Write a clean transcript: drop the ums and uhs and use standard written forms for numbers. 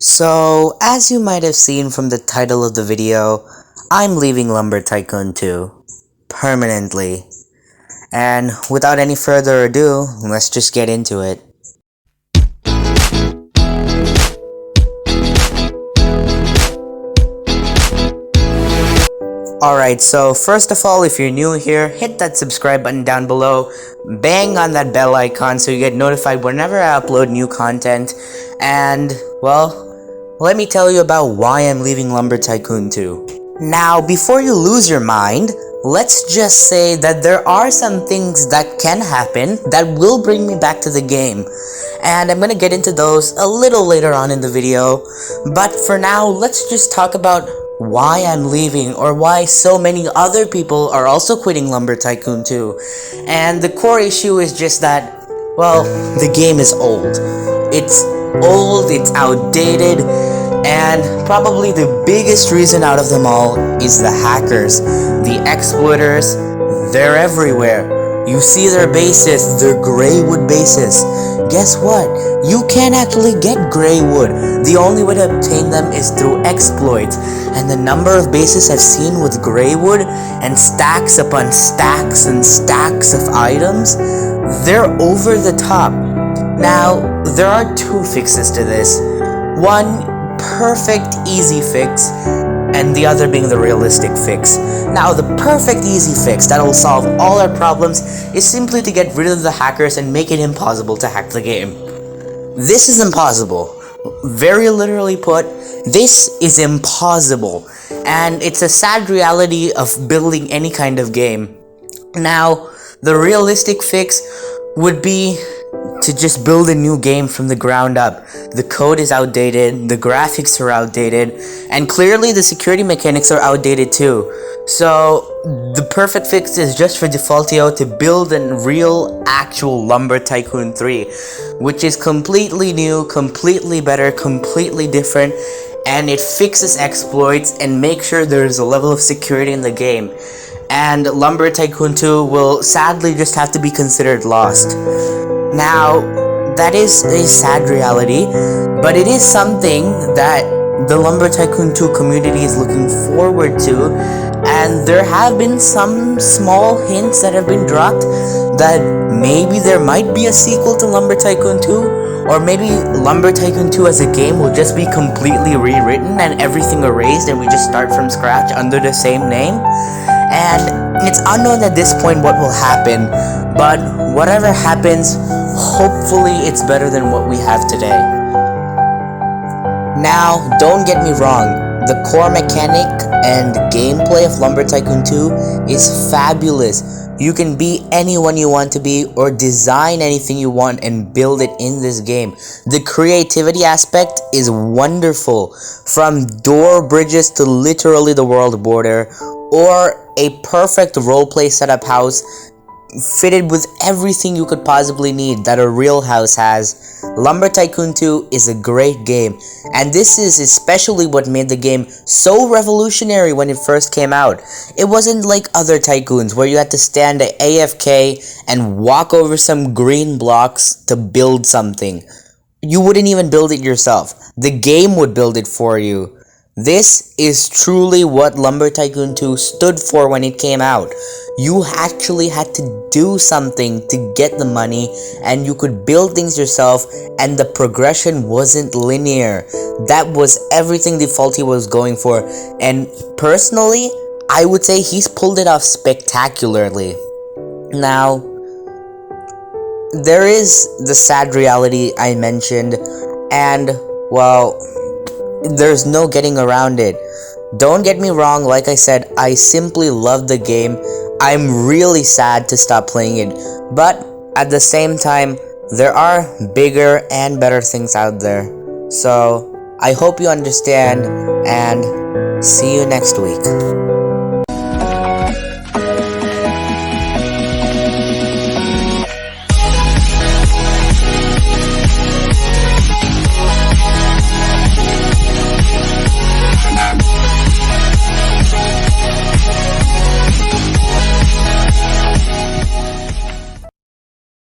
So, as you might have seen from the title of the video, I'm leaving Lumber Tycoon 2. Permanently. And without any further ado, let's just get into it. Alright, so first of all, if you're new here, hit that subscribe button down below, bang on that bell icon so you get notified whenever I upload new content, and, well, let me tell you about why I'm leaving Lumber Tycoon 2. Now, before you lose your mind, let's just say that there are some things that can happen that will bring me back to the game, and I'm gonna get into those a little later on in the video, but for now, let's just talk about why I'm leaving, or why so many other people are also quitting Lumber Tycoon 2. And the core issue is just that, well, the game is old. It's old, it's outdated, and probably the biggest reason out of them all is the hackers. The exploiters, they're everywhere. You see their bases, they're gray wood bases. Guess what? You can't actually get gray wood. The only way to obtain them is through exploits. And the number of bases I've seen with gray wood and stacks upon stacks and stacks of items, they're over the top. Now, there are two fixes to this. One perfect easy fix, and the other being the realistic fix. Now, the perfect easy fix that will solve all our problems is simply to get rid of the hackers and make it impossible to hack the game. This is impossible. Very literally put, this is impossible. And it's a sad reality of building any kind of game. Now, the realistic fix would be to just build a new game from the ground up. The code is outdated, the graphics are outdated, and clearly the security mechanics are outdated too. So, the perfect fix is just for Defaultio to build a real, actual Lumber Tycoon 3, which is completely new, completely better, completely different, and it fixes exploits and makes sure there's a level of security in the game. And Lumber Tycoon 2 will sadly just have to be considered lost. Now, that is a sad reality, but it is something that the Lumber Tycoon 2 community is looking forward to, and there have been some small hints that have been dropped that maybe there might be a sequel to Lumber Tycoon 2, or maybe Lumber Tycoon 2 as a game will just be completely rewritten and everything erased and we just start from scratch under the same name. And it's unknown at this point what will happen, but whatever happens, hopefully it's better than what we have today. Now, don't get me wrong, the core mechanic and gameplay of Lumber Tycoon 2 is fabulous. You can be anyone you want to be or design anything you want and build it in this game. The creativity aspect is wonderful, from door bridges to literally the world border, or a perfect roleplay setup house fitted with everything you could possibly need that a real house has. Lumber Tycoon 2 is a great game, and this is especially what made the game so revolutionary when it first came out. It wasn't like other Tycoons where you had to stand at AFK and walk over some green blocks to build something. You wouldn't even build it yourself. The game would build it for you. This is truly what Lumber Tycoon 2 stood for when it came out. You actually had to do something to get the money, and you could build things yourself, and the progression wasn't linear. That was everything Defaultio was going for, and personally, I would say he's pulled it off spectacularly. Now, there is the sad reality I mentioned, and, well, there's no getting around it. Don't get me wrong, like I said, I simply love the game. I'm really sad to stop playing it, but at the same time, there are bigger and better things out there. So, I hope you understand, and see you next week.